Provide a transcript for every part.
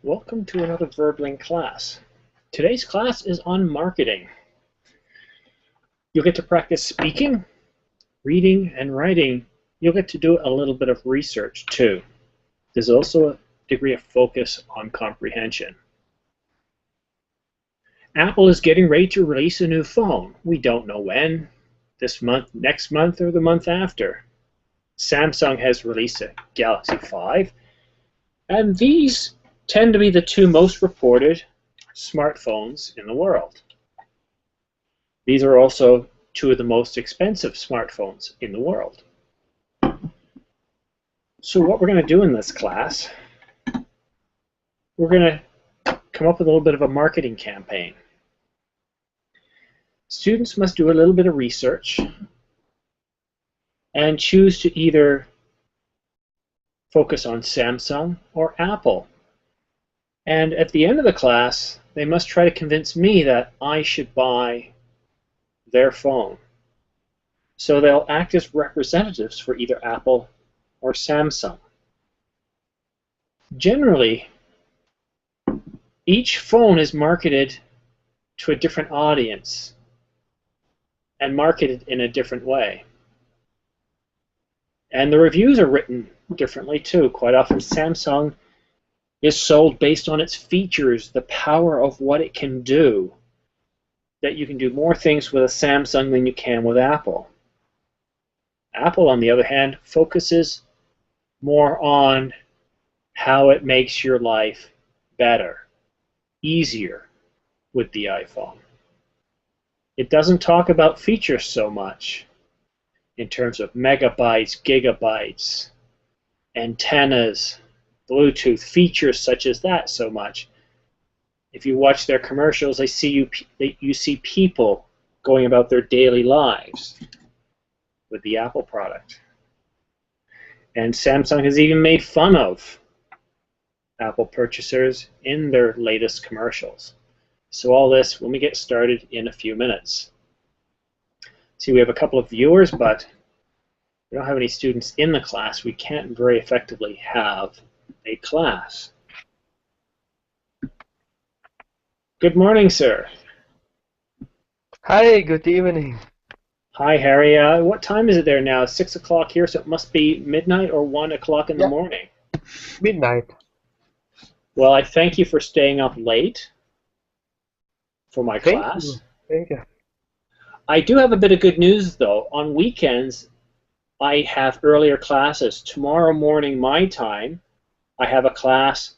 Welcome to another VerbLink class. Today's class is on marketing. You'll get to practice speaking, reading, and writing. You'll get to do a little bit of research too. There's also a degree of focus on comprehension. Apple is getting ready to release a new phone. We don't know when, this month, next month, or the month after. Samsung has released a Galaxy 5, and these tend to be the two most reported smartphones in the world. These are also two of the most expensive smartphones in the world. So what we're going to do in this class, we're going to come up with a little bit of a marketing campaign. Students must do a little bit of research and choose to either focus on Samsung or Apple. And at the end of the class, they must try to convince me that I should buy their phone. So they'll act as representatives for either Apple or Samsung. Generally, each phone is marketed to a different audience and marketed in a different way. And the reviews are written differently too. Quite often, Samsung is sold based on its features, the power of what it can do, that you can do more things with a Samsung than you can with Apple. Apple, on the other hand, focuses more on how it makes your life better, easier with the iPhone. It doesn't talk about features so much in terms of megabytes, gigabytes, antennas, Bluetooth, features such as that so much. If you watch their commercials, you see people going about their daily lives with the Apple product. And Samsung has even made fun of Apple purchasers in their latest commercials. So all this when we get started in a few minutes. See, we have a couple of viewers, but we don't have any students in the class. We can't very effectively have a class. Good morning, sir. Hi, good evening. Hi, Harry. What time is it there now? It's 6 o'clock here, so it must be midnight or 1 o'clock in the Yeah, morning. midnight. Well, I thank you for staying up late for my Thank class. you. Thank you. I do have a bit of good news, though. On weekends, I have earlier classes. Tomorrow morning, my time, I have a class,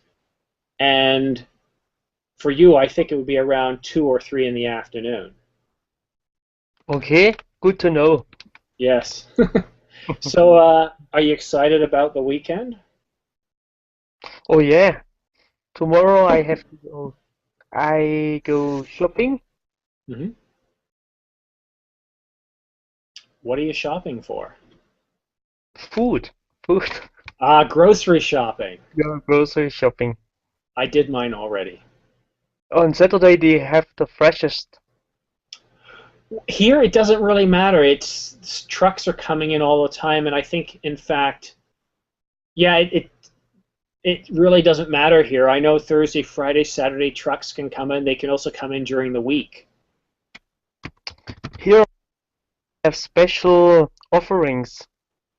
and for you, I think it would be around 2 or 3 in the afternoon. Okay, good to know. Yes. So, are you excited about the weekend? Oh yeah, tomorrow I have to go. I go shopping. Hmm. What are you shopping for? Food. Food. Grocery shopping. Yeah, grocery shopping. I did mine already. On Saturday they have the freshest. Here, it doesn't really matter. Trucks are coming in all the time, and I think, in fact, yeah, it really doesn't matter here. I know Thursday, Friday, Saturday trucks can come in. They can also come in during the week. Here I have special offerings.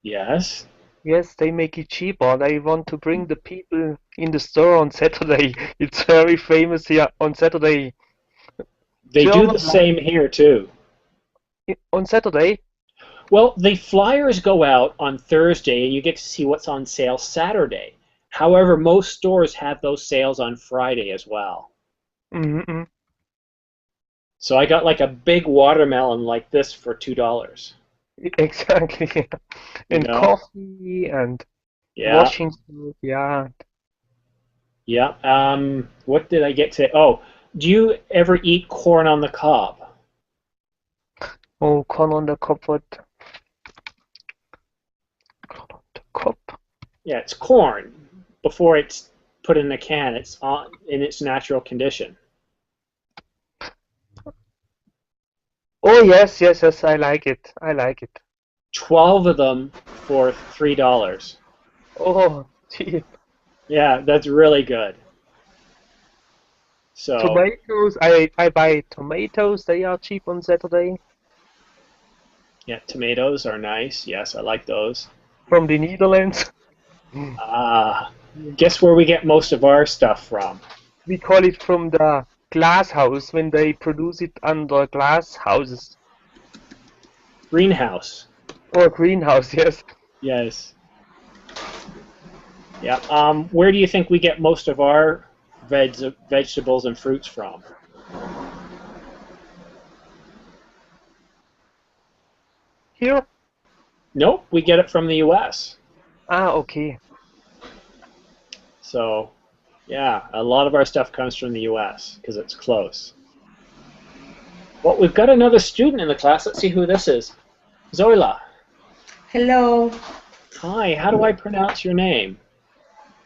Yes. Yes, they make it cheaper. They want to bring the people in the store on Saturday. It's very famous here on Saturday. They do German the same here too. on Saturday. Well, the flyers go out on Thursday, and you get to see what's on sale Saturday. However, most stores have those sales on Friday as well. Mm-hmm. So I got like a big watermelon like this for $2. Exactly. You And know? coffee and Yeah, washing soap, yeah. yeah. What did I get today? Oh, do you ever eat corn on the cob? Oh, corn on the cob, what? Corn on the cob. Yeah, it's corn before it's put in a can. It's in its natural condition. Oh, yes, yes, yes, I like it. I like it. 12 of them for $3. Oh, cheap. Yeah, that's really good. So, Tomatoes, I buy tomatoes, they are cheap on Saturday yeah, tomatoes are nice. Yes, I like those. from the Netherlands. Ah, guess where we get most of our stuff from? We call it from the glass house when they produce it under glass houses Greenhouse. or greenhouse, yes. Yes. Yeah. Where do you think we get most of our vegetables and fruits from? Here? Nope, we get it from the U.S. Ah, okay. So, yeah, a lot of our stuff comes from the U.S. because it's close. Well, we've got another student in the class. Let's see who this is. Zoila. Hello. Hi, how do I pronounce your name?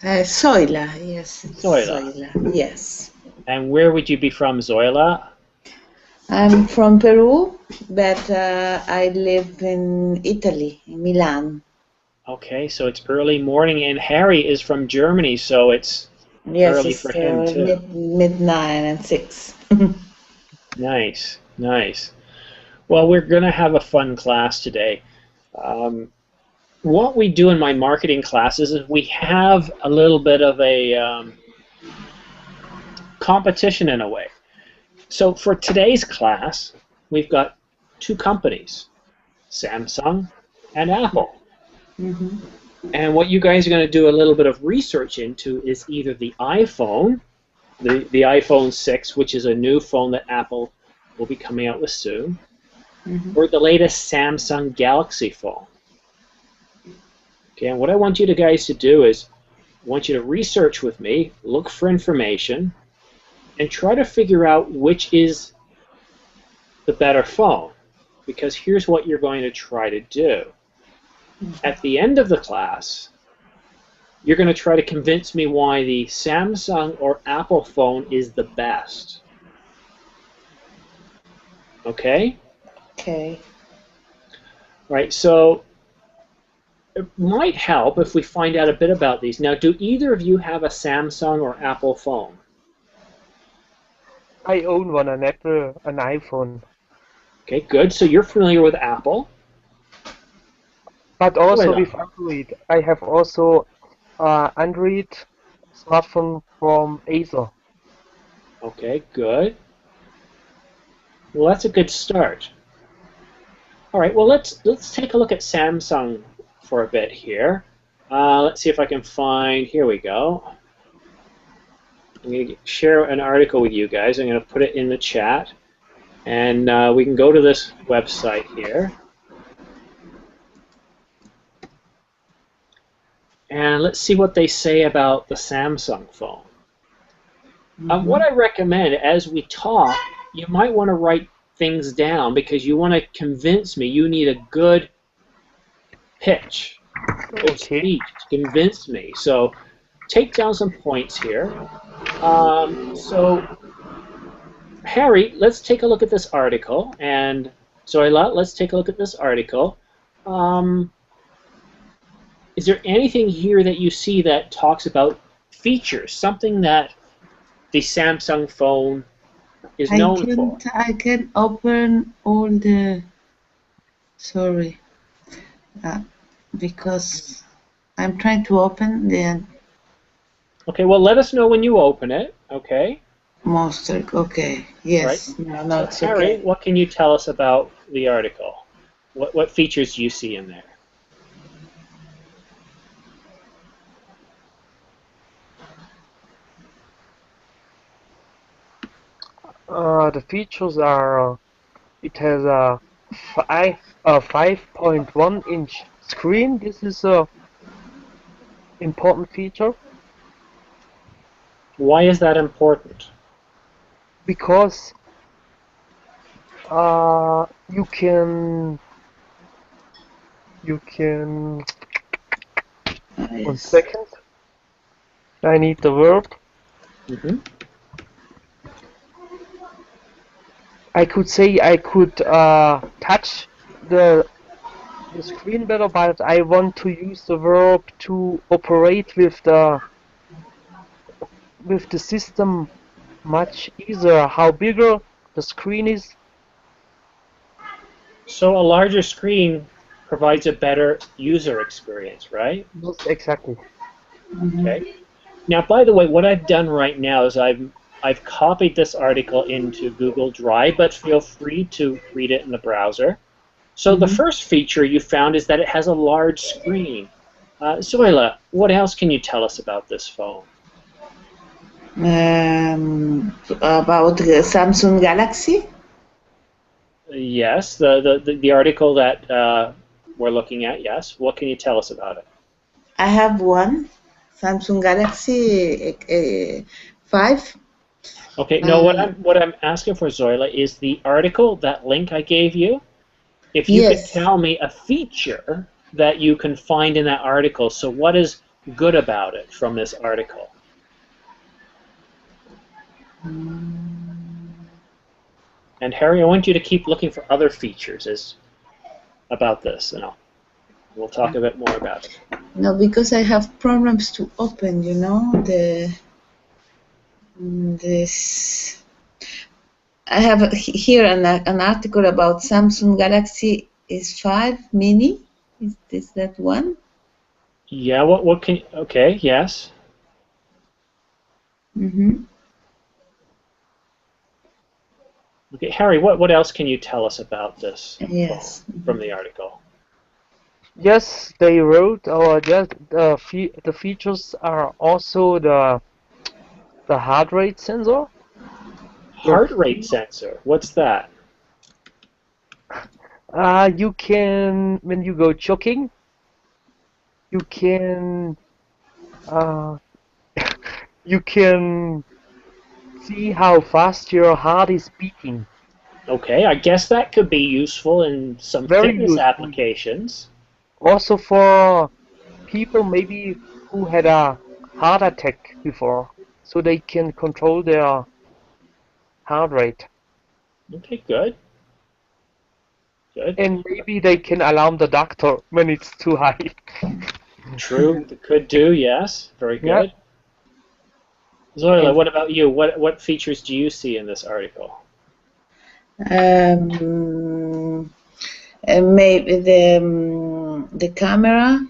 Zoila, yes. Zoila. Zoila, yes. And where would you be from, Zoila? I'm from Peru, but I live in Italy, in Milan. Okay, so it's early morning, and Harry is from Germany, so it's Yes, early it's for him too. midnight and 6. Nice, nice. Well, we're going to have a fun class today. What we do in my marketing classes is we have a little bit of a competition in a way. So for today's class, we've got two companies, Samsung and Apple. Mm-hmm. And what you guys are going to do a little bit of research into is either the iPhone, the iPhone 6, which is a new phone that Apple will be coming out with soon, Mm-hmm. or the latest Samsung Galaxy phone. Okay, and what I want you guys to do is, I want you to research with me, look for information, and try to figure out which is the better phone. Because here's what you're going to try to do. At the end of the class, you're going to try to convince me why the Samsung or Apple phone is the best. Okay? Okay. Right, so it might help if we find out a bit about these. Now, do either of you have a Samsung or Apple phone? I own one, an Apple, an iPhone. Okay, good. So you're familiar with Apple. But also Zoila. with Android. I have also Android smartphone from Acer. Okay, good. Well, that's a good start. All right, well, let's take a look at Samsung for a bit here. Let's see if I can find, here we go. I'm going to share an article with you guys. I'm going to put it in the chat. And we can go to this website here. And let's see what they say about the Samsung phone. Mm-hmm. What I recommend, as we talk, you might want to write things down because you want to convince me. You need a good pitch, good speech to convince me. So take down some points here. So Harry, let's take a look at this article. And Zoila, let's take a look at this article. Is there anything here that you see that talks about features, something that the Samsung phone is known for? I can open all the. Sorry. Because I'm trying to open the. Okay, well, let us know when you open it, okay? Monster. Okay. Yes. Right. No, So, it's Harry, okay. what can you tell us about the article? What features do you see in there? The features are it has a 5.1 inch screen. This is a important feature Why is that important? because you can 1 Yes. second. I need the word. Mm-hmm. I could say I could touch the the screen better, but I want to use the verb to operate with the system much easier. How bigger the screen is, So a larger screen provides a better user experience, right? yes, exactly. Okay. Now, by the way, what I've done right now is I've copied this article into Google Drive, but feel free to read it in the browser. So the first feature you found is that it has a large screen. Zoila, what else can you tell us about this phone? About Samsung Galaxy. Yes, the article that we're looking at, yes. What can you tell us about it? I have one Samsung Galaxy 5. Okay, no, what I'm asking for, Zoila, is the article, that link I gave you. If you could Yes. tell me a feature that you can find in that article, so what is good about it from this article? And Harry, I want you to keep looking for other features about this, and we'll talk a bit more about it. No, because I have problems to open, this. I have here an article about Samsung Galaxy S5 Mini. Is this that one? Yeah, what can, okay, yes. Okay, Harry, what else can you tell us about this Yes. phone from the article? Yes, they wrote, or just the features are also the heart rate sensor. Your Heart rate sensor, what's that? you can, when you go jogging, you can uh, you can see how fast your heart is beating. Okay, I guess that could be useful in some Very fitness useful. applications. Also for people maybe who had a heart attack before, so they can control their heart rate. Okay, good. Good. And maybe they can alarm the doctor when it's too high. True, it could do, yes. Very Yeah. good. Zoila, And what about you? What features do you see in this article? Maybe the camera.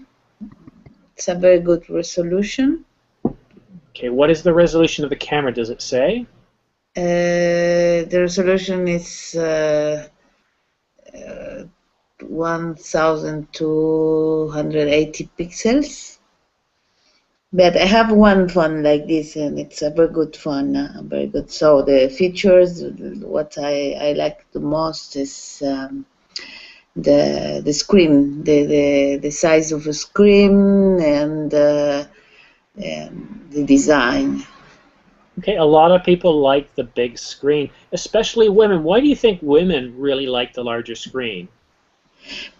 It's a very good resolution. Okay, what is the resolution of the camera? Does it say? The resolution is 1280 pixels. But I have one phone like this, and it's a very good phone, very good. So the features, what I like the most is the screen, the size of the screen, and the design. Okay, a lot of people like the big screen, especially women. Why do you think women really like the larger screen?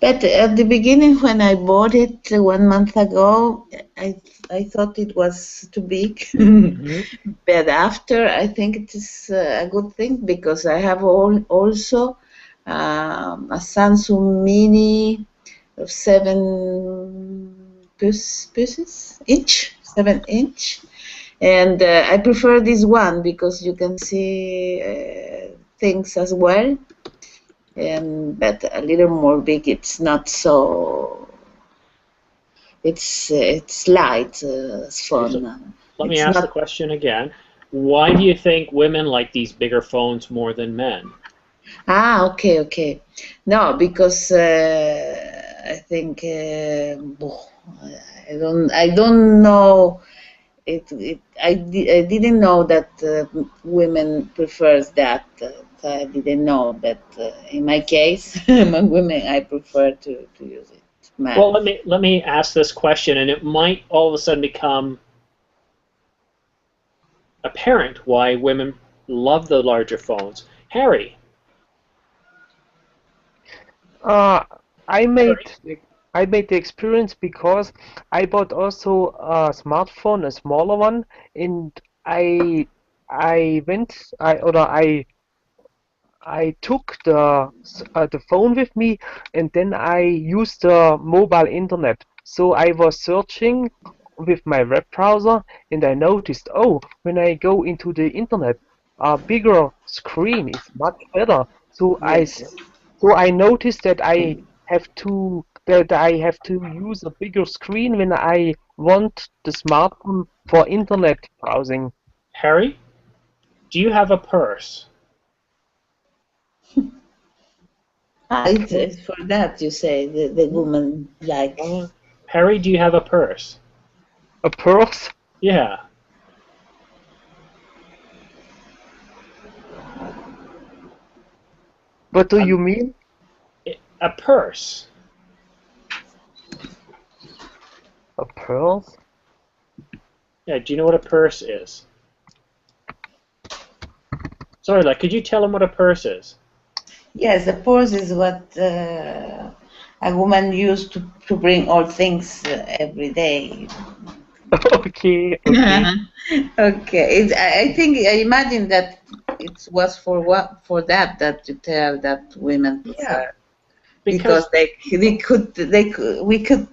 But at the beginning, when I bought it 1 month ago, I thought it was too big. But after, I think it is a good thing because I have also a Samsung Mini of 7 inch, and I prefer this one because you can see things as well. But a little more big. It's not so. It's light. It's Okay, so fun. let me It's ask the not. question again. Why do you think women like these bigger phones more than men? Okay. No, because I think I don't know. I didn't know that women prefers that. I didn't know, but in my case, among women, I prefer to use it. Well, Man. let me ask this question, and it might all of a sudden become apparent why women love the larger phones. Harry. uh, I made Harry. I made the experience because I bought also a smartphone, a smaller one, and I I went I or I I took the phone with me, and then I used the mobile internet. So I was searching with my web browser, and I noticed, oh, when I go into the internet, a bigger screen is much better. Yes. So I noticed that I have to use a bigger screen when I want the smartphone for internet browsing. Harry, do you have a purse? It's for that you say the woman likes. Harry, do you have a purse? A purse? Yeah. What do you mean? A purse. A purse? Yeah, do you know what a purse is? Sorry, could you tell him what a purse is? Yes, the purse is what a woman used to bring all things every day. Okay, okay. Okay, I think I imagine that it was for that you tell that women Yeah, prefer because because we could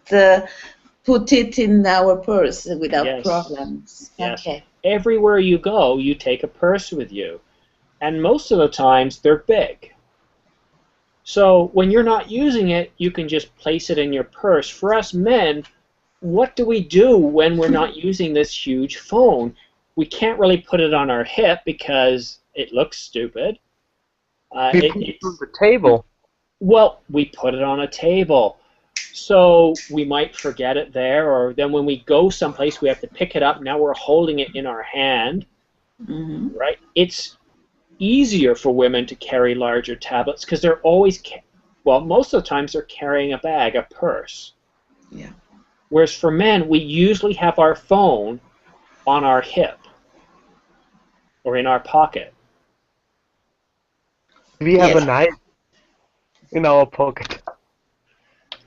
put it in our purse without yes, problems. yes. Okay. Everywhere you go, you take a purse with you. And most of the times, they're big. So when you're not using it, you can just place it in your purse. For us men, what do we do when we're not using this huge phone? We can't really put it on our hip because it looks stupid. We put it on the table. Well, we put it on a table. So we might forget it there, or then when we go someplace, we have to pick it up. Now we're holding it in our hand, right? It's easier for women to carry larger tablets because they're always, well, most of the times they're carrying a bag, a purse. Yeah. Whereas for men, we usually have our phone on our hip or in our pocket. We have Yes. a knife in our pocket.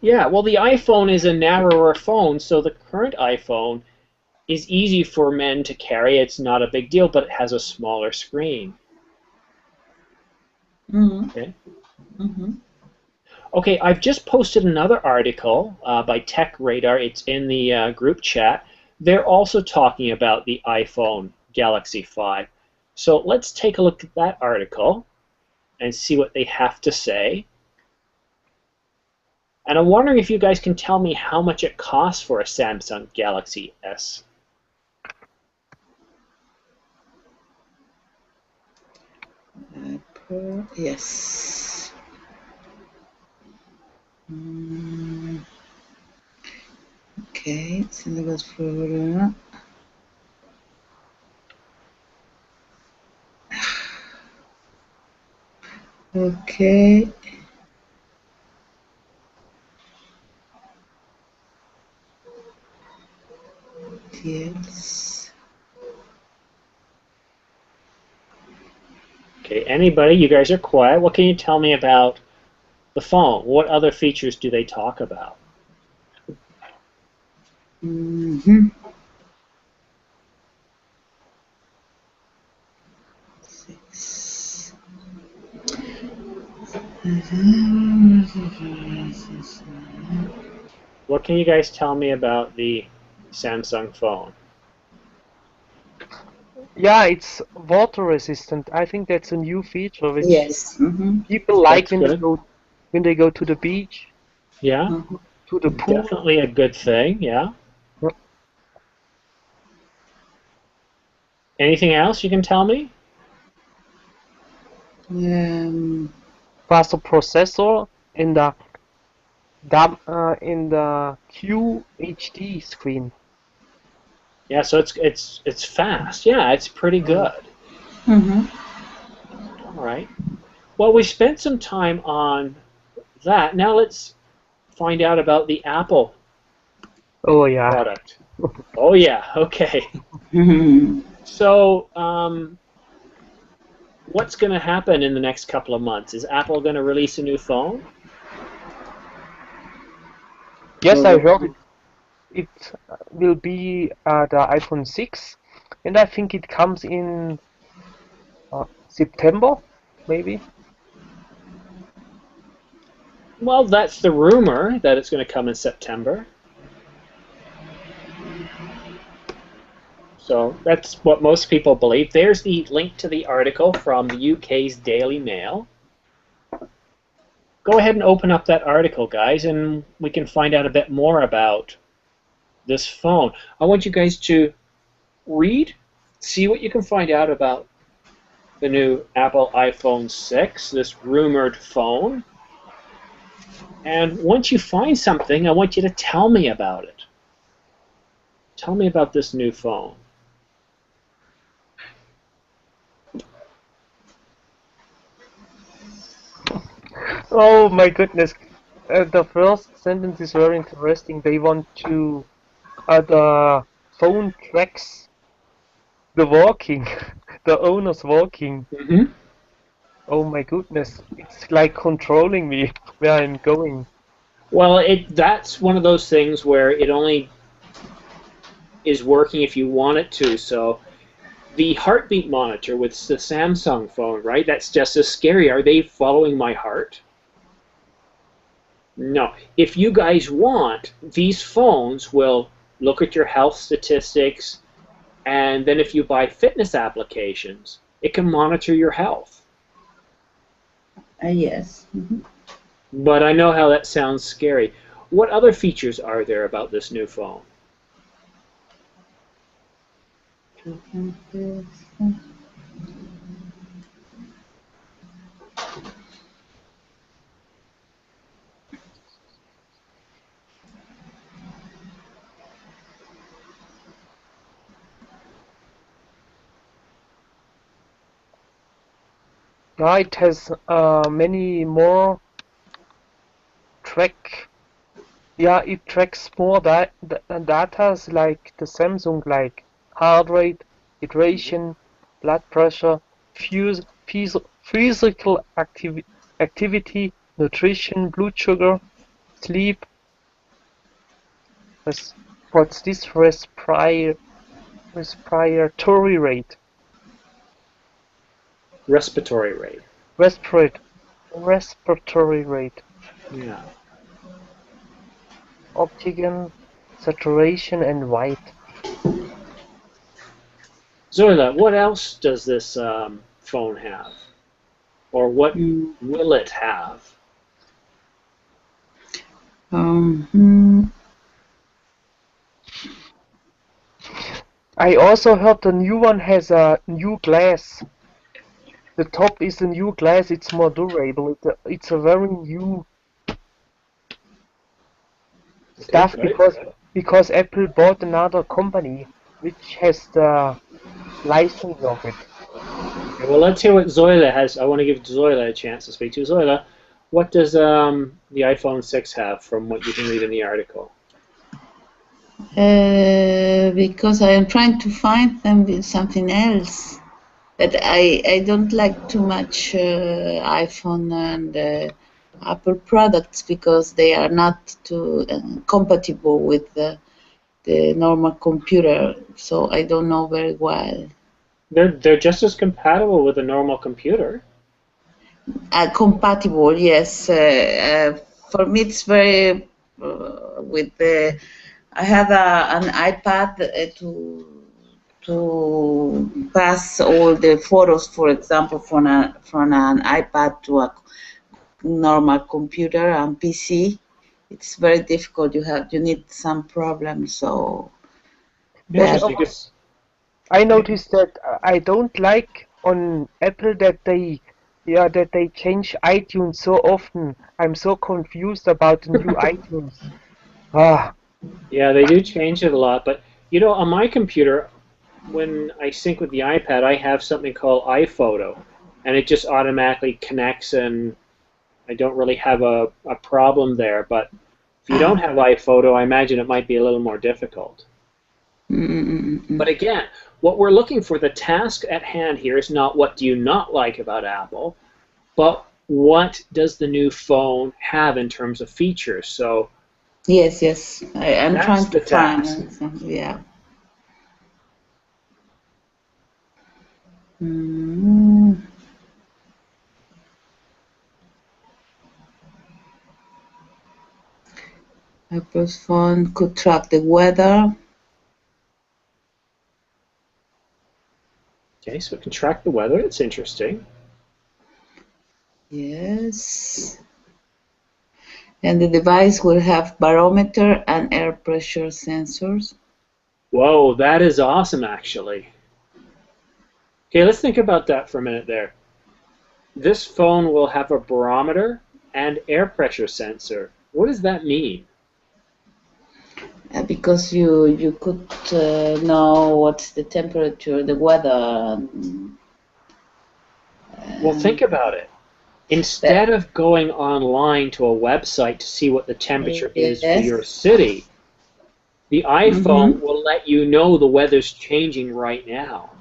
Yeah, well, the iPhone is a narrower phone, so the current iPhone is easy for men to carry. It's not a big deal, but it has a smaller screen. Okay. Okay, I've just posted another article by Tech Radar. It's in the group chat. They're also talking about the iPhone Galaxy 5. So let's take a look at that article and see what they have to say. And I'm wondering if you guys can tell me how much it costs for a Samsung Galaxy S. Yes. Okay, so that goes for okay. Yes. Okay, anybody? You guys are quiet. What can you tell me about the phone? What other features do they talk about? Six. What can you guys tell me about the Samsung phone? Yeah, it's water resistant. I think that's a new feature which Yes. people like That's good. when they go to the beach, Yeah, to the pool. definitely a good thing. Yeah. Anything else you can tell me? Faster processor in the QHD screen. Yeah, so it's fast. Yeah, it's pretty good. All right. Well, we spent some time on that. Now let's find out about the Apple Oh yeah. product. Oh yeah. Okay. So, what's going to happen in the next couple of months? Is Apple going to release a new phone? Yes, I heard it. It will be the iPhone 6, and I think it comes in September, maybe. Well, that's the rumor that it's going to come in September. So that's what most people believe. There's the link to the article from the UK's Daily Mail. Go ahead and open up that article, guys, and we can find out a bit more about this phone. I want you guys to read, see what you can find out about the new Apple iPhone 6, this rumored phone. And once you find something, I want you to tell me about it. Tell me about this new phone. Oh my goodness. The first sentence is very interesting. They want to, the phone tracks the walking, the owner's walking. Mm-hmm. Oh my goodness. It's like controlling me where I'm going. Well, that's one of those things where it only is working if you want it to. So the heartbeat monitor with the Samsung phone, right? That's just as scary. Are they following my heart? No. If you guys want, these phones will look at your health statistics, and then if you buy fitness applications, it can monitor your health. Yes. Mm-hmm. But I know how that sounds scary. What other features are there about this new phone? Yeah, it has many more track. Yeah, it tracks more data like the Samsung, like heart rate, hydration, blood pressure, physical activity, nutrition, blood sugar, sleep. What's this respiratory rate? Respiratory rate. Respiratory rate. Yeah. Oxygen, saturation, and white. Zoila, what else does this phone have? Or what will it have? I also heard the new one has a new glass. The top is a new glass. It's more durable. It's a very new stuff Okay, because Apple bought another company which has the license of it. okay, well, let's hear what Zoila has. I want to give Zoila a chance to speak to. Zoila, what does the iPhone 6 have from what you can read in the article? Because I am trying to find them with something else. But I don't like too much iPhone and Apple products because they are not too compatible with the normal computer. So I don't know very well. They're just as compatible with a normal computer. Compatible, yes. For me, it's very with the. I have an iPad to pass all the photos, for example, from an iPad to a normal computer and PC. It's very difficult. You need some problems. So that Because I noticed that I don't like on Apple that they change iTunes so often. I'm so confused about the new iTunes. Ah, Yeah, they do change it a lot, but you know, on my computer, when I sync with the iPad, I have something called iPhoto, and it just automatically connects, and I don't really have a problem there. But if you don't have iPhoto, I imagine it might be a little more difficult. But again, what we're looking for, the task at hand here is not what do you not like about Apple, but what does the new phone have in terms of features. So yes. I'm that's trying to the find task. yeah. Mm. Apple's phone could track the weather. Okay, so it can track the weather. It's interesting. Yes. And the device will have barometer and air pressure sensors. Whoa, that is awesome, actually. Okay, let's think about that for a minute there. This phone will have a barometer and air pressure sensor. What does that mean? Because you could know what's the temperature, the weather. Well, think about it. Instead of going online to a website to see what the temperature is for your city, the iPhone will let you know the weather's changing right now.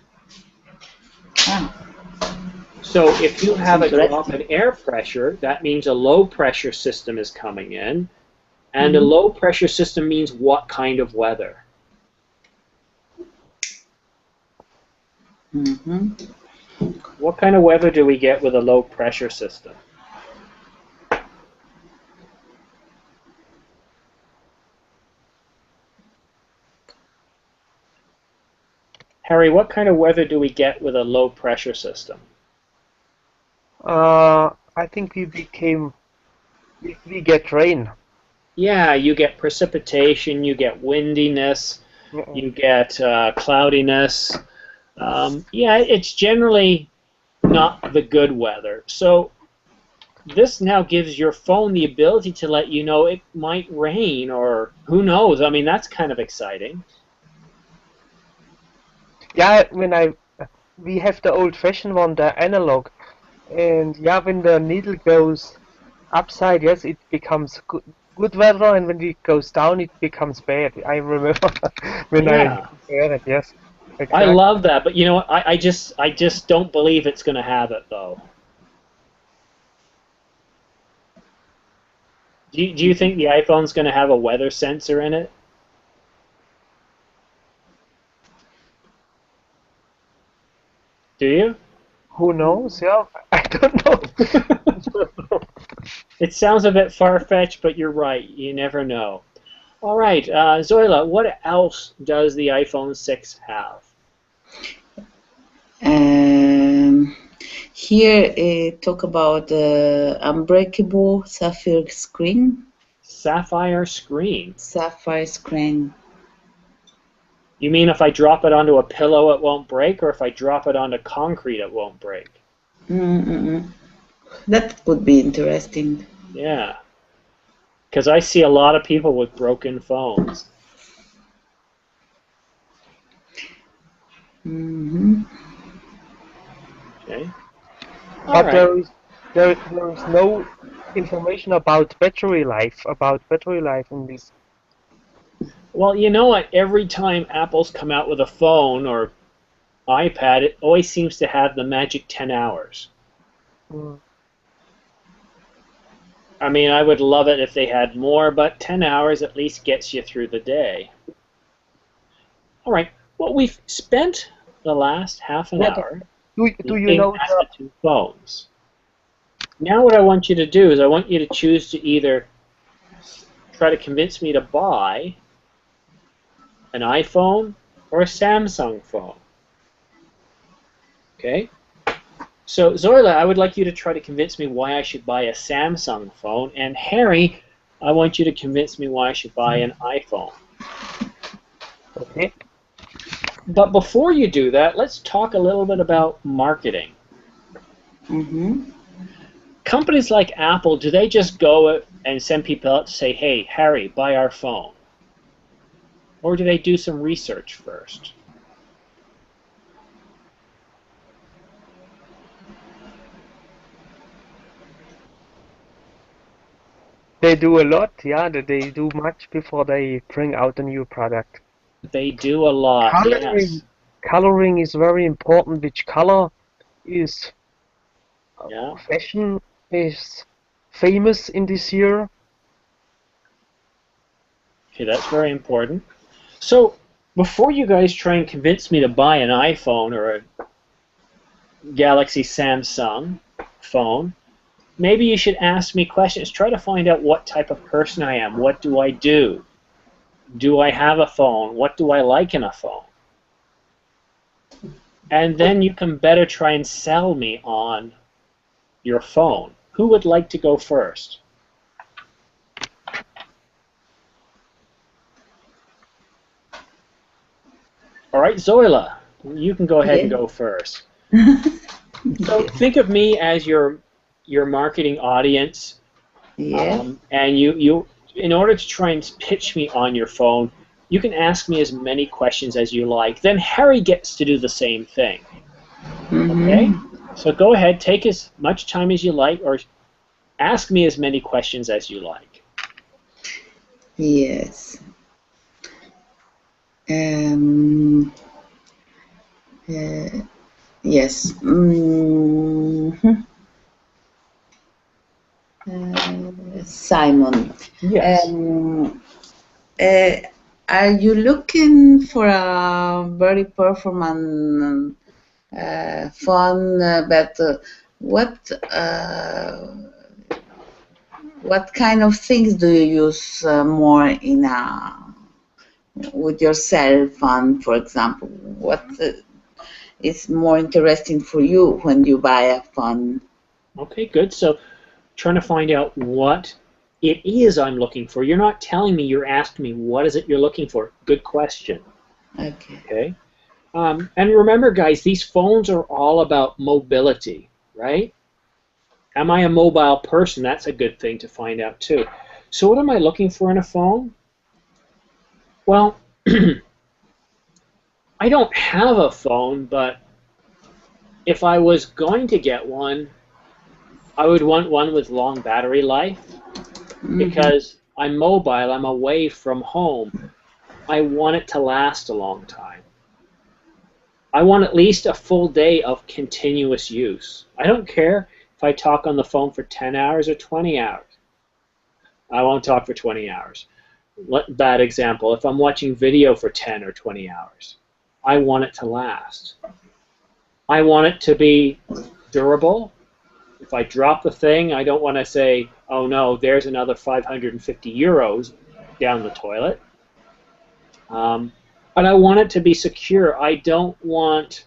So if you have a drop in air pressure, that means a low pressure system is coming in. And a low pressure system means what kind of weather? What kind of weather do we get with a low pressure system? Harry, what kind of weather do we get with a low pressure system? I think we get rain. Yeah, you get precipitation, you get windiness, you get cloudiness. Yeah, it's generally not the good weather. So this now gives your phone the ability to let you know it might rain, or who knows. I mean, that's kind of exciting. Yeah, we have the old-fashioned one, the analog, and yeah, when the needle goes upside, yes, it becomes good weather, and when it goes down, it becomes bad. I remember when I compare it. Yes, exactly. I love that, but you know what? I just don't believe it's going to have it though. Do you think the iPhone's going to have a weather sensor in it? Do you? Who knows? Yeah, I don't know. It sounds a bit far-fetched, but you're right. You never know. All right, Zoila, what else does the iPhone 6 have? Here, talk about unbreakable sapphire screen. Sapphire screen? Sapphire screen. You mean if I drop it onto a pillow it won't break, or if I drop it onto concrete it won't break? That would be interesting. Yeah. Because I see a lot of people with broken phones. Okay. But there is no information about battery life in this. Well, you know what? Every time Apple's come out with a phone or iPad, it always seems to have the magic 10 hours. I mean, I would love it if they had more, but 10 hours at least gets you through the day. All right. Well, we've spent the last half an hour do you know the two phones. Now what I want you to do is I want you to choose to either try to convince me to buy an iPhone or a Samsung phone. Okay? So, Zoila, I would like you to try to convince me why I should buy a Samsung phone, and Harry, I want you to convince me why I should buy an iPhone. Okay. But before you do that, let's talk a little bit about marketing. Companies like Apple, do they just go and send people out to say, hey, Harry, buy our phone? Or do they do some research first? They do a lot, yeah. They do much before they bring out a new product. They do a lot, yes. Coloring is very important. Which color is fashion is famous in this year. Okay, that's very important. So, before you guys try and convince me to buy an iPhone or a Galaxy Samsung phone, maybe you should ask me questions. Try to find out what type of person I am. What do I do? Do I have a phone? What do I like in a phone? And then you can better try and sell me on your phone. Who would like to go first? All right, Zoila, you can go ahead and go first. So think of me as your marketing audience. Yeah. And you, in order to try and pitch me on your phone, you can ask me as many questions as you like. Then Harry gets to do the same thing. Okay? So go ahead, take as much time as you like, or ask me as many questions as you like. Yes. Yes. Simon. Yes. Are you looking for a very performant phone? But what kind of things do you use more in with your cell phone, for example? What is more interesting for you when you buy a phone? Okay, good. So trying to find out what it is I'm looking for. You're not telling me, you're asking me what is it you're looking for. Good question. Okay. And remember, guys, these phones are all about mobility, right? Am I a mobile person? That's a good thing to find out too. So what am I looking for in a phone? Well, I don't have a phone, but if I was going to get one, I would want one with long battery life, because I'm mobile, I'm away from home. I want it to last a long time. I want at least a full day of continuous use. I don't care if I talk on the phone for 10 hours or 20 hours. I won't talk for 20 hours. Bad example. If I'm watching video for 10 or 20 hours, I want it to last. I want it to be durable. If I drop the thing, I don't want to say, oh no, there's another 550 euros down the toilet. But I want it to be secure. I don't want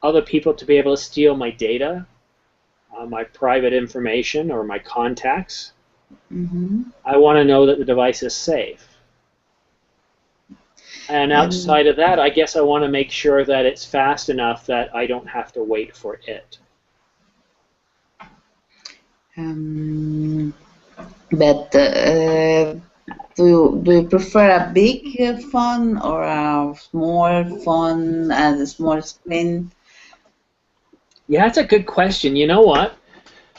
other people to be able to steal my data, my private information, or my contacts. I want to know that the device is safe. And outside of that, I guess I want to make sure that it's fast enough that I don't have to wait for it. But do you prefer a big phone or a small phone and a small screen? Yeah, that's a good question. You know what?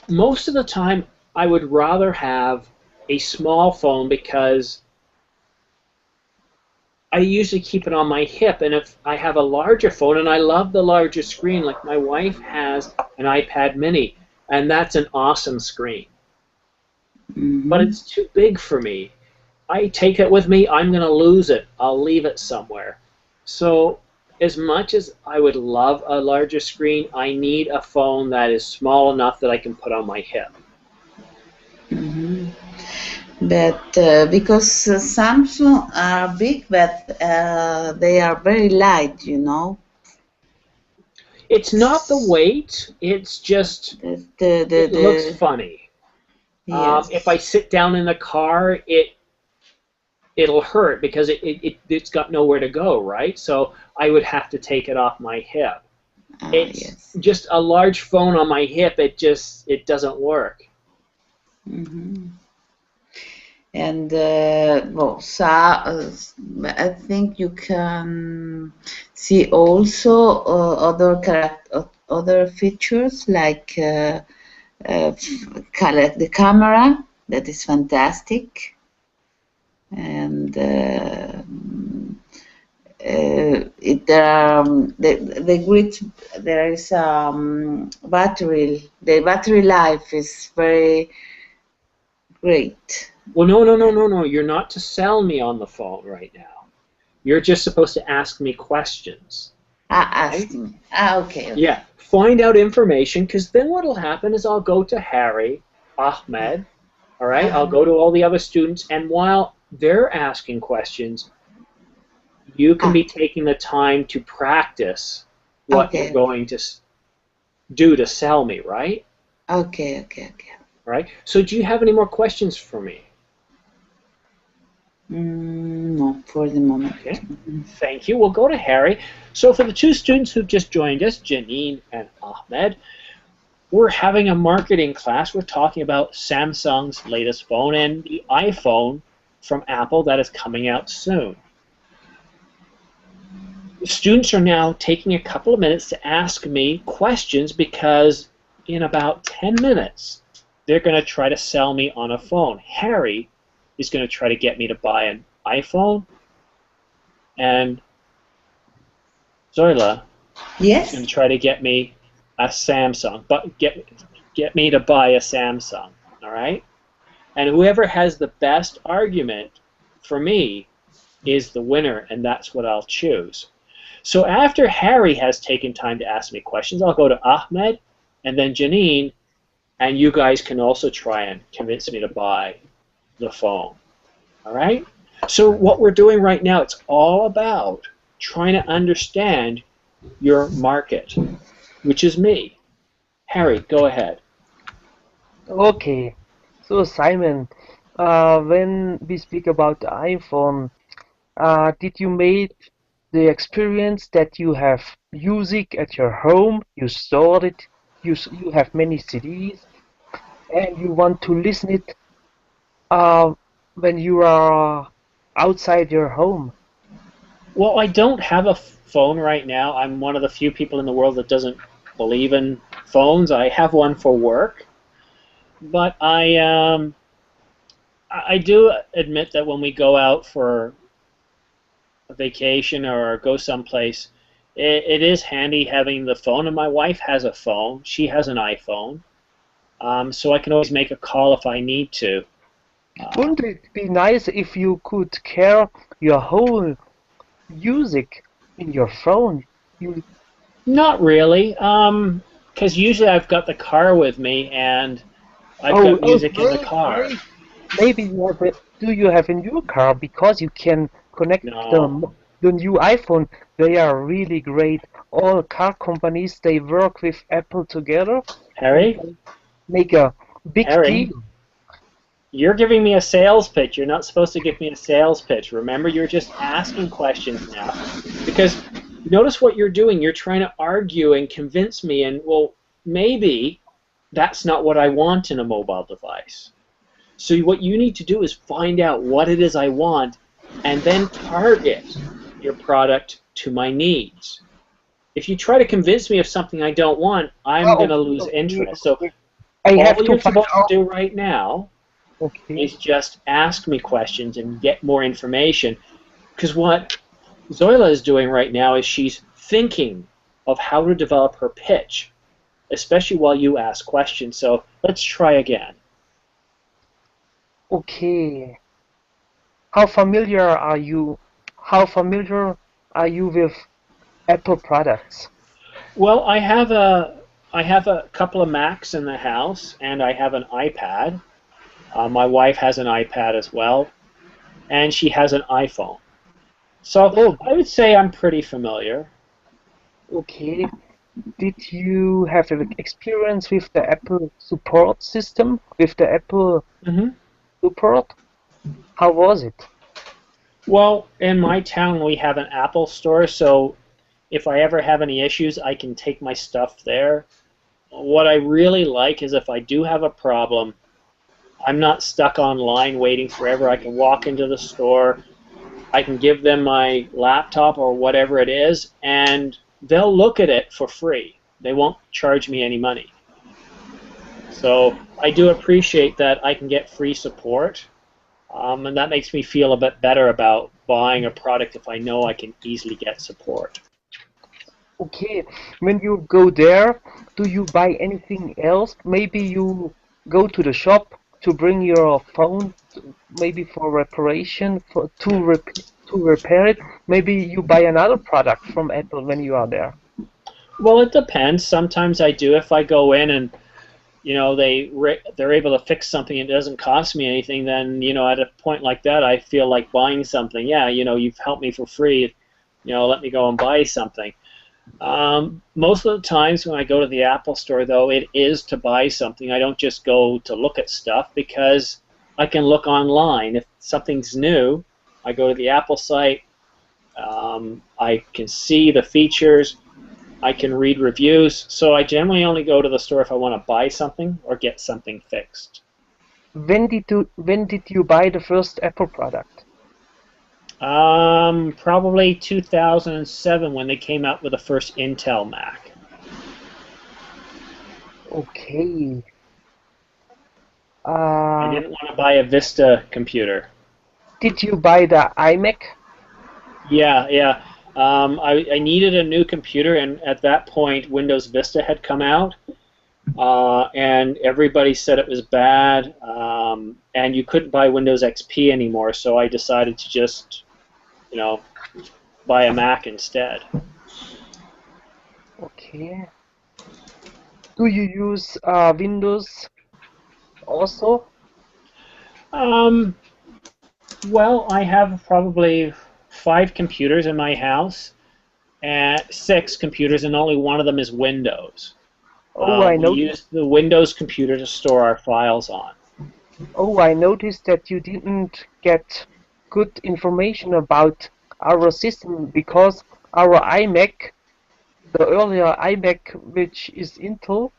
Most of the time, I would rather have a small phone because I usually keep it on my hip. And if I have a larger phone, and I love the larger screen, like my wife has an iPad mini, and that's an awesome screen. But it's too big for me. I take it with me, I'm going to lose it. I'll leave it somewhere. So as much as I would love a larger screen, I need a phone that is small enough that I can put on my hip. But because Samsung are big, but they are very light, you know. It's not the weight, it's just it looks funny. Yes. If I sit down in the car, it'll hurt because it's got nowhere to go, right? So I would have to take it off my hip. It's just a large phone on my hip, it doesn't work. And well, so I think you can see also other features like the camera, that is fantastic, and there is battery. The battery life is very great. Well, no. You're not to sell me on the phone right now. You're just supposed to ask me questions. Ask me. Okay. Yeah, find out information, because then what will happen is I'll go to Harry, Ahmed, all right? I'll go to all the other students, and while they're asking questions, you can be taking the time to practice what you're going to do to sell me, right? Okay. All right. So do you have any more questions for me? No, for the moment. Okay. Thank you. We'll go to Harry. So for the two students who've just joined us, Janine and Ahmed, we're having a marketing class. We're talking about Samsung's latest phone and the iPhone from Apple that is coming out soon. The students are now taking a couple of minutes to ask me questions, because in about 10 minutes they're going to try to sell me on a phone. Harry is going to try to get me to buy an iPhone, and Zoila is going to try to get me a Samsung, but get me to buy a Samsung, all right? And whoever has the best argument for me is the winner, and that's what I'll choose. So after Harry has taken time to ask me questions, I'll go to Ahmed and then Janine, and you guys can also try and convince me to buy the phone. All right? So what we're doing right now, it's all about trying to understand your market, which is me. Harry, go ahead. Okay, so Simon, when we speak about the iPhone, did you make the experience that you have music at your home, you stored it, you have many CDs, and you want to listen it when you are outside your home? Well, I don't have a phone right now. I'm one of the few people in the world that doesn't believe in phones. I have one for work, but I do admit that when we go out for a vacation or go someplace, it is handy having the phone. And my wife has a phone. She has an iPhone, so I can always make a call if I need to. Wouldn't it be nice if you could carry your whole music in your phone? Not really, because usually I've got the car with me, and I've got music in the car. Maybe you have it. Do you have in your car, because you can connect the new iPhone? They are really great. All car companies, they work with Apple together. Harry? Make a big deal. You're giving me a sales pitch. You're not supposed to give me a sales pitch. Remember, you're just asking questions now. Because notice what you're doing. You're trying to argue and convince me, and, well, maybe that's not what I want in a mobile device. So what you need to do is find out what it is I want, and then target your product to my needs. If you try to convince me of something I don't want, I'm going to lose interest. So all you're supposed to do right now is just ask me questions and get more information. Because what Zoila is doing right now is she's thinking of how to develop her pitch, especially while you ask questions. So let's try again. Okay. How familiar are you? How familiar are you with Apple products? Well, I have a couple of Macs in the house, and I have an iPad. My wife has an iPad as well, and she has an iPhone. So I would say I'm pretty familiar. Okay. Did you have an experience with the Apple support system, with the Apple support? How was it? Well, in my town we have an Apple store, so if I ever have any issues, I can take my stuff there. What I really like is if I do have a problem, I'm not stuck online waiting forever. I can walk into the store, I can give them my laptop or whatever it is, and they'll look at it for free. They won't charge me any money. So I do appreciate that I can get free support, and that makes me feel a bit better about buying a product if I know I can easily get support. Okay, when you go there, do you buy anything else? Maybe you go to the shop to bring your phone, maybe for reparation, to to repair it, maybe you buy another product from Apple when you are there. Well, it depends. Sometimes I do if I go in and they're able to fix something and it doesn't cost me anything. Then at a point like that, I feel like buying something. Yeah, you've helped me for free. Let me go and buy something. Most of the times when I go to the Apple store, though, it is to buy something. I don't just go to look at stuff because I can look online. If something's new, I go to the Apple site. I can see the features. I can read reviews. So I generally only go to the store if I want to buy something or get something fixed. When did you buy the first Apple product? Probably 2007 when they came out with the first Intel Mac. Okay. I didn't want to buy a Vista computer. Did you buy the iMac? Yeah. I needed a new computer, and at that point, Windows Vista had come out, and everybody said it was bad, and you couldn't buy Windows XP anymore, so I decided to just buy a Mac instead. Okay. Do you use Windows also? Well, I have probably 5 computers in my house, and 6 computers, and only one of them is Windows. I we use the Windows computer to store our files on. Oh, I noticed that you didn't get good information about our system because our iMac, the earlier iMac, which is Intel,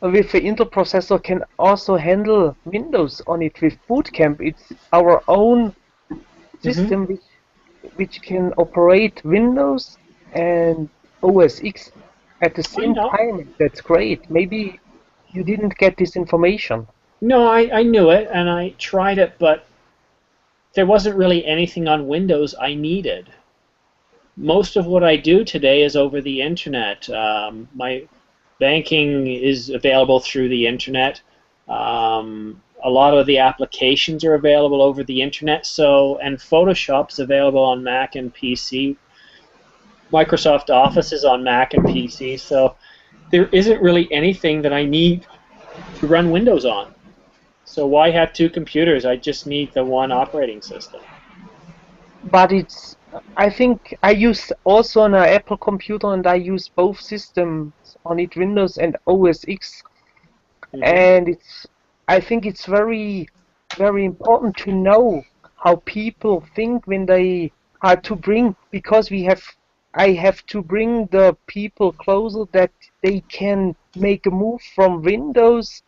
with the Intel processor, can also handle Windows on it with Boot Camp. It's our own system which can operate Windows and OS X at the same time. That's great. Maybe you didn't get this information. No, I knew it, and I tried it, but there wasn't really anything on Windows I needed. Most of what I do today is over the internet. My banking is available through the internet. A lot of the applications are available over the internet, and Photoshop's available on Mac and PC. Microsoft Office is on Mac and PC, so there isn't really anything that I need to run Windows on. So why have 2 computers? I just need the one operating system. But I think I use also an Apple computer, and I use both systems on it, Windows and OS X. And I think it's very, very important to know how people think when they are to bring, because I have to bring the people closer that they can make a move from Windows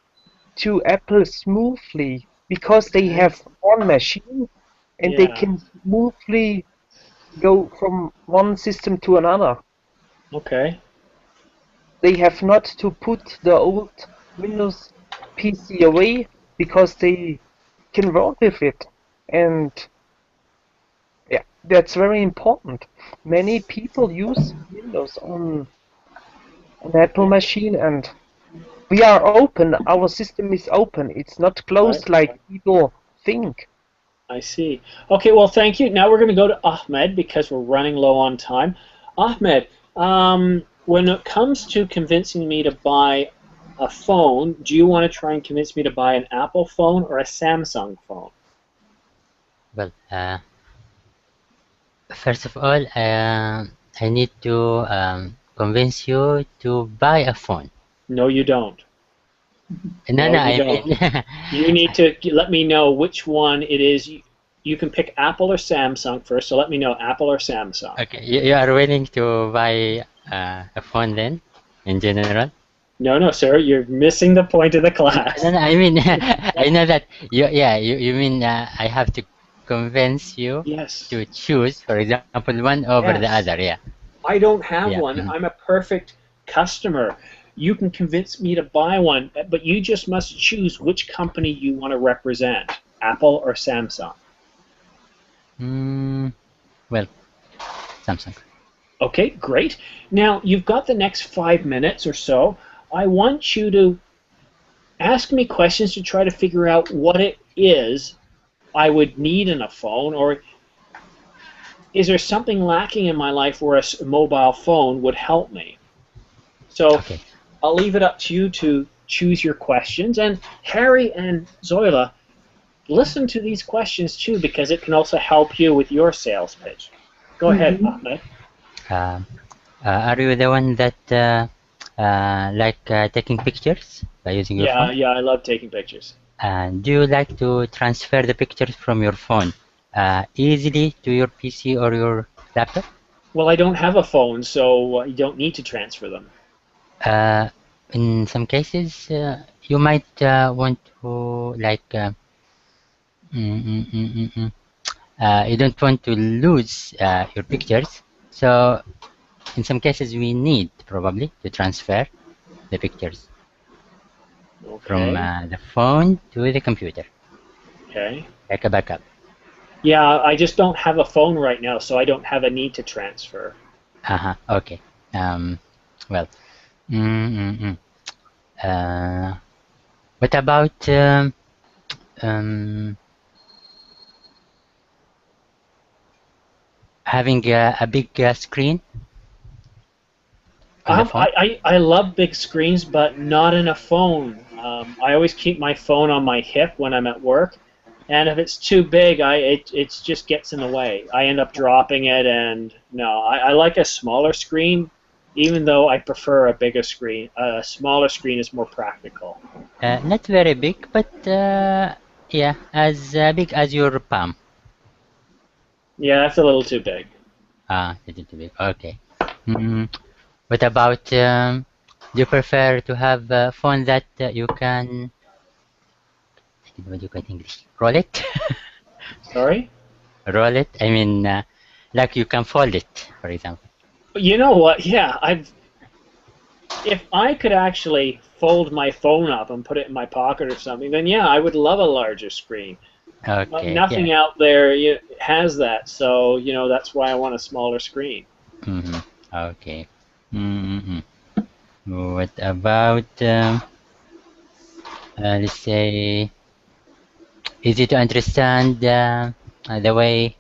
to Apple smoothly, because they have one machine and they can smoothly go from one system to another. Okay. They have not to put the old Windows PC away because they can work with it, and yeah, that's very important. Many people use Windows on an Apple machine, and we are open. Our system is open. It's not closed like people think. I see. Okay, well, thank you. Now we're going to go to Ahmed because we're running low on time. Ahmed, when it comes to convincing me to buy a phone, do you want to try and convince me to buy an Apple phone or a Samsung phone? Well, first of all, I need to convince you to buy a phone. No, you don't. No, I mean, you need to let me know which one it is. You can pick Apple or Samsung first, so let me know Apple or Samsung. Okay, you are willing to buy a phone then, in general? No, sir, you're missing the point of the class. No, I mean, I know that you mean I have to convince you to choose, for example, one over the other, yeah. I don't have one. I'm a perfect customer. You can convince me to buy one, but you just must choose which company you want to represent, Apple or Samsung. Well, Samsung. Okay, great. Now, you've got the next 5 minutes or so. I want you to ask me questions to try to figure out what it is I would need in a phone, or is there something lacking in my life where a mobile phone would help me? So I'll leave it up to you to choose your questions. And Harry and Zoila, listen to these questions too, because it can also help you with your sales pitch. Go ahead, Ahmed. Are you the one that like taking pictures by using your phone? Yeah, I love taking pictures. Do you like to transfer the pictures from your phone easily to your PC or your laptop? Well, I don't have a phone, so you don't need to transfer them. In some cases, you might want to like you don't want to lose your pictures, so in some cases we need probably to transfer the pictures from the phone to the computer. Okay. Like a backup. Yeah, I just don't have a phone right now, so I don't have a need to transfer. Okay. Well. What about having a big screen? I love big screens, but not in a phone. I always keep my phone on my hip when I'm at work, and if it's too big, it just gets in the way. I end up dropping it, and no, I like a smaller screen, even though I prefer a bigger screen. A smaller screen is more practical. Not very big, but yeah, as big as your palm. Yeah, that's a little too big. A little too big. Okay. What about? Do you prefer to have a phone that you can? What do you call it in English? Roll it. Sorry. Roll it. I mean, like you can fold it, for example. You know what? Yeah, if I could actually fold my phone up and put it in my pocket or something, then yeah, I would love a larger screen. Okay. But nothing out there has that, so that's why I want a smaller screen. Okay. What about let's say, easy to understand the way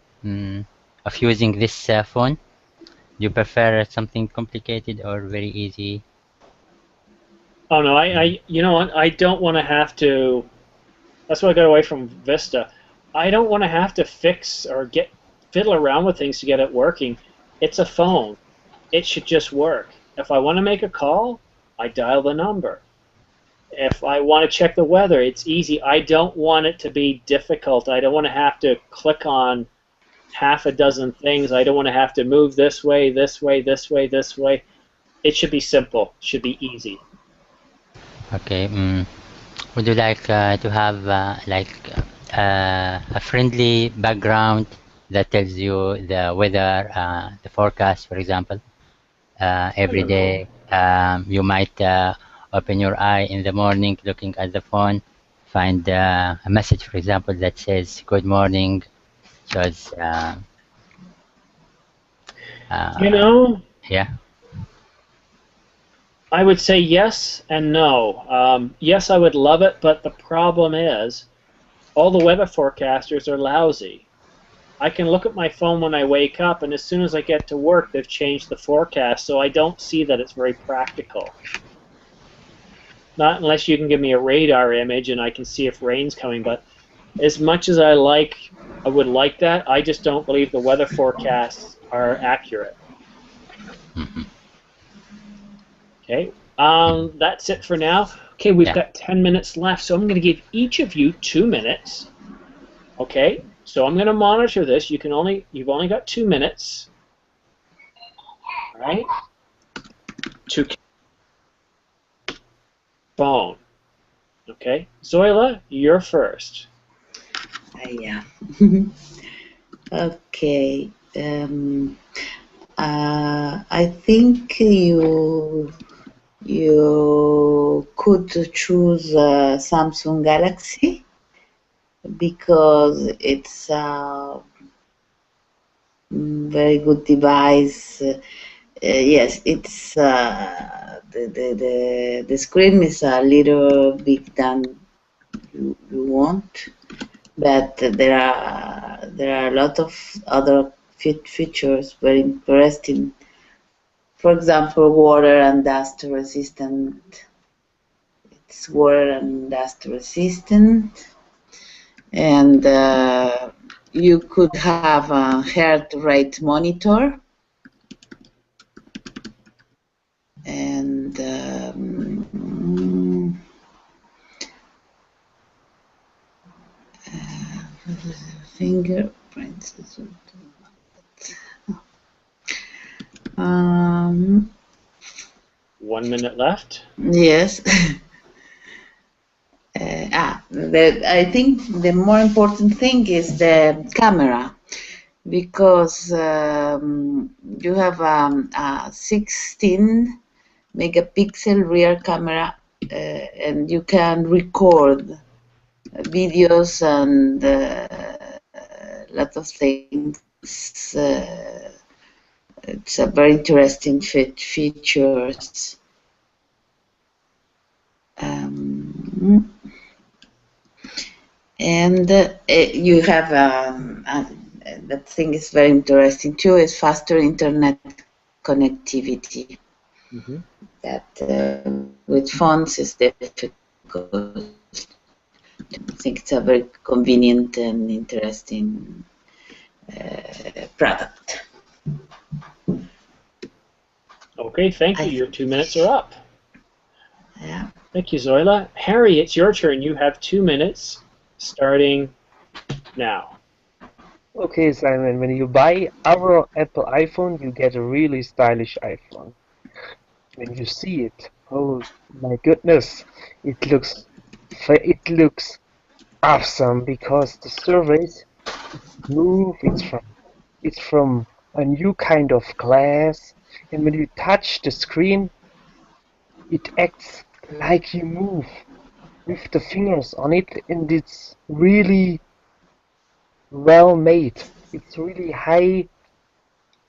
of using this phone? Do you prefer something complicated or very easy? Oh no, you know what? I don't want to have to. That's why I got away from Vista. I don't want to have to fix or fiddle around with things to get it working. It's a phone. It should just work. If I want to make a call, I dial the number. If I want to check the weather, it's easy. I don't want it to be difficult. I don't want to have to click on half a dozen things. I don't want to have to move this way, this way, this way, this way. It should be simple. It should be easy. Okay. Would you like to have like a friendly background that tells you the weather, the forecast, for example? Every day, you might open your eye in the morning, looking at the phone, find a message, for example, that says "Good morning." Shows. Yeah. I would say yes and no. Yes, I would love it, but the problem is all the weather forecasters are lousy. I can look at my phone when I wake up, and as soon as I get to work, they've changed the forecast, so I don't see that it's very practical. Not unless you can give me a radar image and I can see if rain's coming, but as much as I would like that, I just don't believe the weather forecasts are accurate. Okay, that's it for now. Okay, we've got 10 minutes left, so I'm going to give each of you 2 minutes. Okay, so I'm going to monitor this. You've only got 2 minutes. All right. To phone. Okay, Zoila, you're first. Yeah. Okay. I think you could choose Samsung Galaxy because it's a very good device. Yes, it's the screen is a little big than you want, but there are a lot of other features, very interesting. For example, water and dust resistant. It's water and dust resistant, and you could have a heart rate monitor, and fingerprints. 1 minute left. Yes. I think the more important thing is the camera, because you have a 16 megapixel rear camera, and you can record videos and lot of things. It's a very interesting features. And you have that thing is very interesting too, is faster internet connectivity. Mm-hmm. That with phones is difficult. I think it's a very convenient and interesting product. Okay, thank you. Your 2 minutes are up. Yeah. Thank you, Zoila. Harry, it's your turn. You have 2 minutes starting now. Okay, Simon, when you buy our Apple iPhone, you get a really stylish iPhone. When you see it, oh my goodness, it looks awesome because the surface is smooth. It's from a new kind of glass, and when you touch the screen, it acts like you move with the fingers on it, and it's really well made. It's really high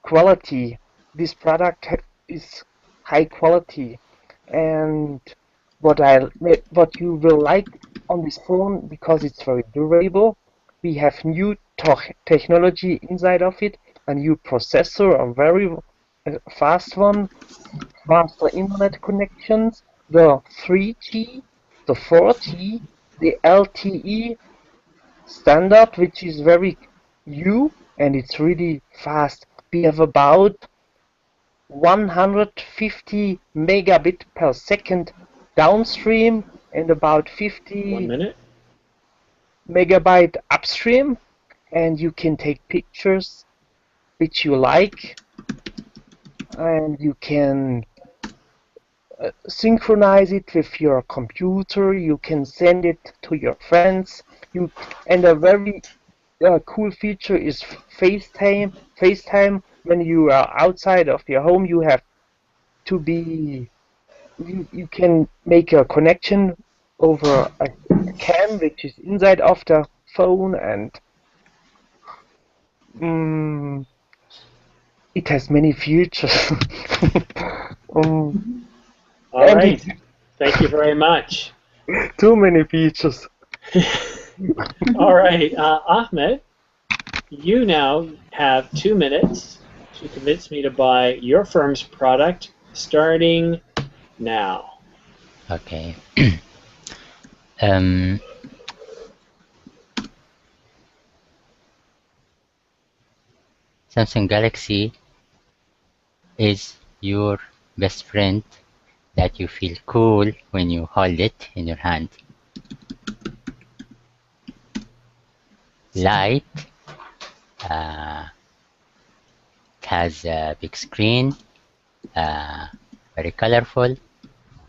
quality. This product is high quality, and what you will like on this phone, because it's very durable. We have new technology inside of it, a new processor, a very fast one, faster internet connections, the 3G, the 4G, the LTE standard, which is very new and it's really fast. We have about 150 megabit per second downstream and about 1 50 minute. megabyte upstream, and you can take pictures which you like, and you can synchronize it with your computer. You can send it to your friends. And a very cool feature is FaceTime. FaceTime, when you are outside of your home, you have to be. You can make a connection over a cam which is inside of the phone, and it has many features. All and right. Thank you very much. Too many features. All right, Ahmed, you now have 2 minutes to convince me to buy your firm's product starting now. Okay. Samsung Galaxy is your best friend that you feel cool when you hold it in your hand. Light, it has a big screen, very colorful,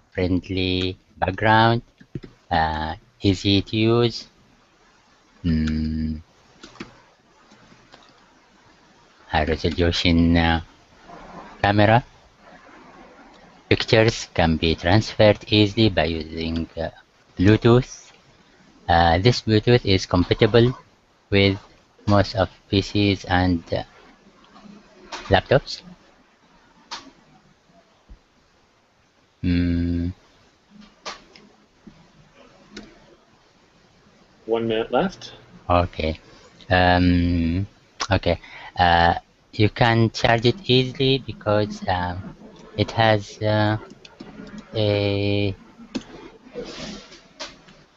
friendly background, easy to use. High resolution camera. Pictures can be transferred easily by using Bluetooth. This Bluetooth is compatible with most of PCs and laptops. 1 minute left. Okay. Okay. you can charge it easily because it has a.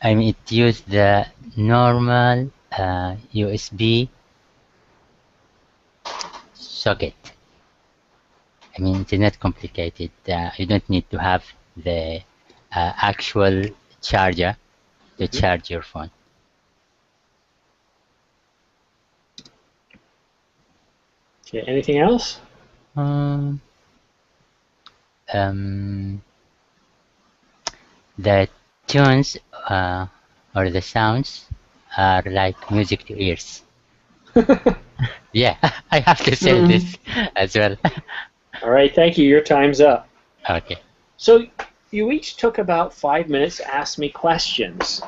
I mean, it used the normal USB socket. I mean, it's not complicated. You don't need to have the actual charger to charge your phone. Okay, anything else? The tunes or the sounds are like music to ears. Yeah, I have to say this as well. All right, thank you. Your time's up. Okay. So you each took about 5 minutes to ask me questions.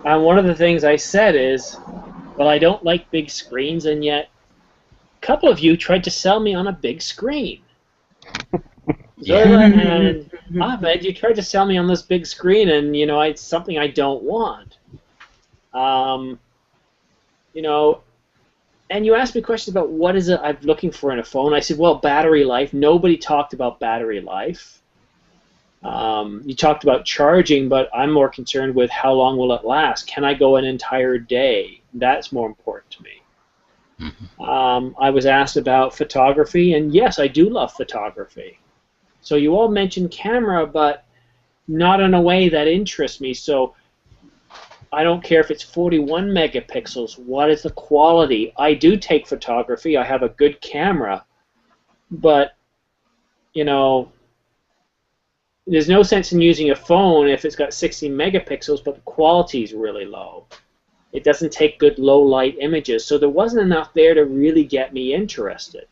And one of the things I said is, well, I don't like big screens, and yet a couple of you tried to sell me on a big screen. Zoila and Ahmed, you tried to sell me on this big screen, and you know, it's something I don't want. You know, and you asked me questions about what is it I'm looking for in a phone. I said, well, battery life. Nobody talked about battery life. You talked about charging, but I'm more concerned with how long will it last. Can I go an entire day? That's more important to me. I was asked about photography, and yes, I do love photography. So you all mentioned camera, but not in a way that interests me. So I don't care if it's 41 megapixels. What is the quality? I do take photography. I have a good camera, but you know, there's no sense in using a phone if it's got 60 megapixels, but the quality is really low. It doesn't take good low light images, so there wasn't enough there to really get me interested.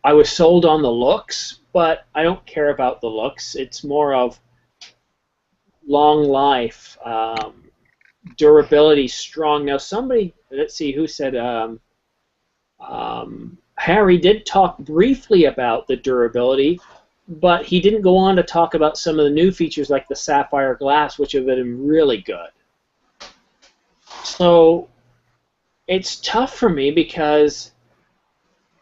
I was sold on the looks, but I don't care about the looks. It's more of long life, durability, strong. Now somebody, let's see who said, Harry did talk briefly about the durability, but he didn't go on to talk about some of the new features like the sapphire glass, which have been really good. So it's tough for me because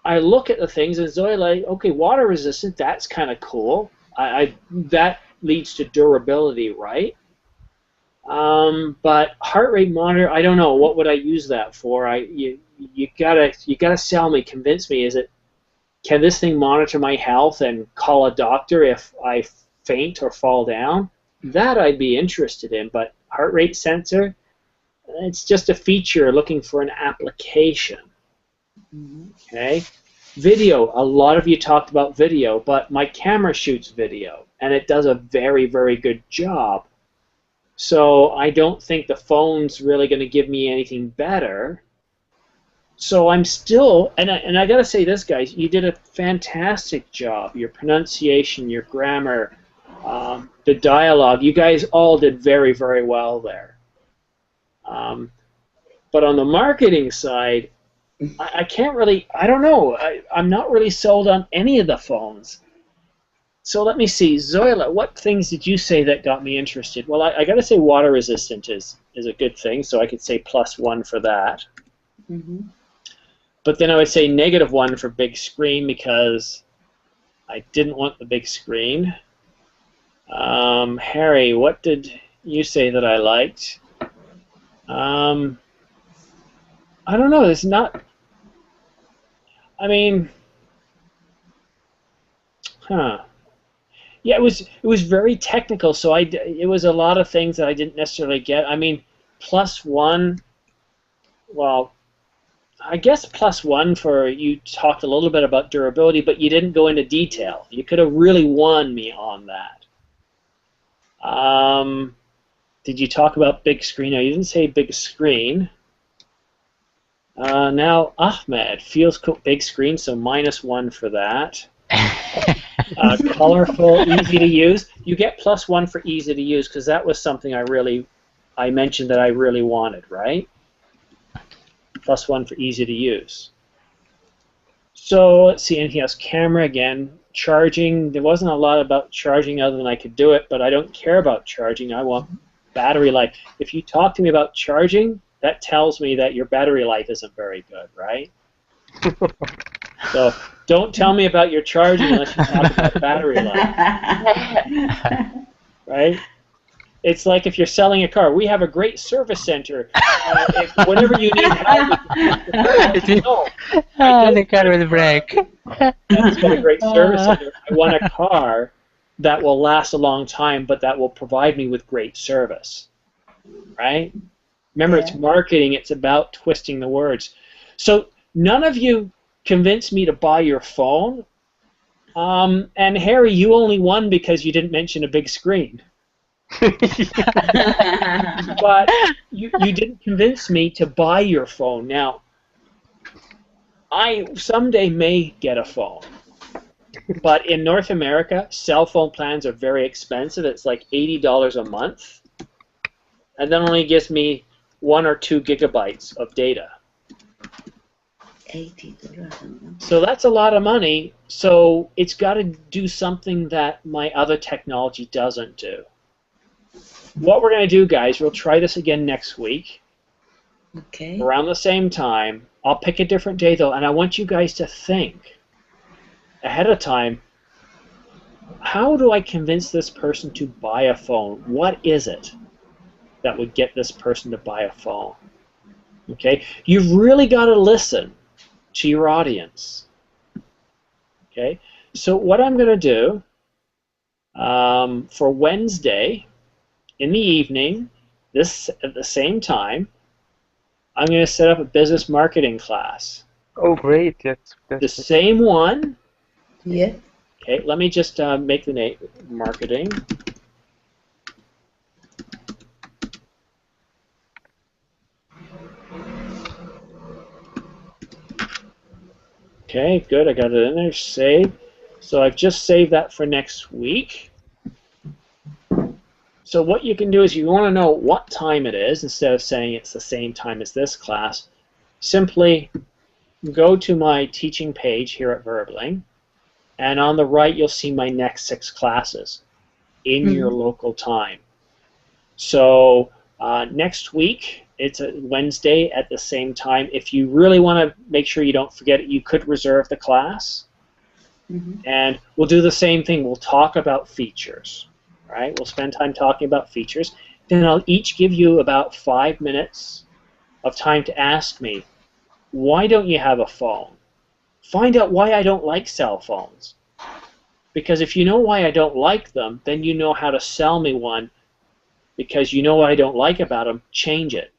I look at the things and Zoe like, okay, water resistant, that's kind of cool. That leads to durability, right? But heart rate monitor, I don't know. What would I use that for? You gotta sell me, convince me. Can this thing monitor my health and call a doctor if I faint or fall down? That I'd be interested in. But heart rate sensor, it's just a feature looking for an application. Okay. Video, a lot of you talked about video, but my camera shoots video, and it does a very, very good job. So I don't think the phone's really going to give me anything better. So I'm still, and I got to say this, guys, you did a fantastic job. Your pronunciation, your grammar, the dialogue, you guys all did very, very well there. But on the marketing side, I can't really, I don't know, I'm not really sold on any of the phones. So let me see, Zoila, what things did you say that got me interested? Well, I got to say water resistant is a good thing, so I could say +1 for that. But then I would say -1 for big screen because I didn't want the big screen. Harry, what did you say that I liked? I don't know, there's not, I mean, yeah, it was very technical, so it was a lot of things that I didn't necessarily get. I mean, +1, well, I guess +1 for you talked a little bit about durability, but you didn't go into detail. You could have really won me on that. Did you talk about big screen? No, you didn't say big screen. Now, Ahmed, feels cool, big screen, so -1 for that. Colorful, easy to use. You get +1 for easy to use because that was something I mentioned that I really wanted, right? +1 for easy to use. So let's see, anything else? Camera again, charging. There wasn't a lot about charging other than I could do it, but I don't care about charging. I want battery life. If you talk to me about charging, that tells me that your battery life isn't very good, right? So don't tell me about your charging unless you talk about battery life, right? It's like if you're selling a car. We have a great service center. Whenever you need help, the car will break. That's got a great service center. I want a car that will last a long time, but that will provide me with great service, right? Remember, it's marketing. It's about twisting the words. So none of you convinced me to buy your phone. And Harry, you only won because you didn't mention a big screen. But you didn't convince me to buy your phone. Now, I someday may get a phone. But in North America, cell phone plans are very expensive. It's like $80 a month. And that only gives me 1 or 2 gigabytes of data. $80 a month. So that's a lot of money. So it's got to do something that my other technology doesn't do. What we're going to do, guys, we'll try this again next week. Okay. Around the same time. I'll pick a different day, though, and I want you guys to think ahead of time, how do I convince this person to buy a phone? What is it that would get this person to buy a phone? Okay? You've really got to listen to your audience. Okay? So what I'm going to do for Wednesday in the evening, at the same time, I'm going to set up a business marketing class. Oh, great! That's The same one. Yeah. Okay, let me just make the name marketing. Okay, good. I got it in there. Save. So I've just saved that for next week. So what you can do is you want to know what time it is instead of saying it's the same time as this class. Simply go to my teaching page here at Verbling, and on the right you'll see my next 6 classes in your local time. So next week, it's a Wednesday at the same time. If you really want to make sure you don't forget it, you could reserve the class. And we'll do the same thing. We'll talk about features. Right? We'll spend time talking about features. Then I'll each give you about 5 minutes of time to ask me, why don't you have a phone? Find out why I don't like cell phones. Because if you know why I don't like them, then you know how to sell me one. Because you know what I don't like about them, change it.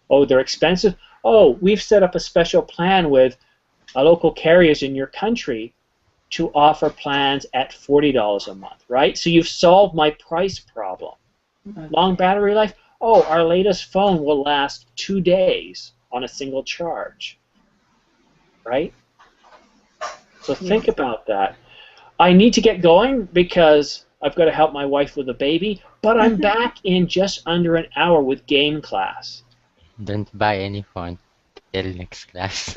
Oh, they're expensive? Oh, we've set up a special plan with local carriers in your country to offer plans at $40 a month, right? So you've solved my price problem. Long battery life? Oh, our latest phone will last 2 days on a single charge, right? So think about that. I need to get going because I've got to help my wife with the baby, but I'm back in just under an hour with game class. Don't buy any phone till next class.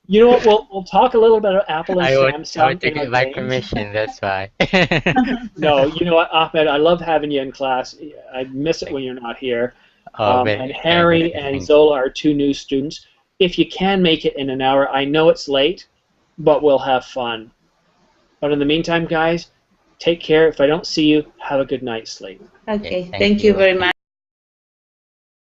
You know what? We'll talk a little bit about Apple and Samsung. I would take it by permission. That's why. No, you know what, Ahmed? I love having you in class. I miss it when you're not here. And Harry and Zola are 2 new students. If you can make it in an hour, I know it's late, but we'll have fun. But in the meantime, guys, take care. If I don't see you, have a good night's sleep. Okay. Thank you very much.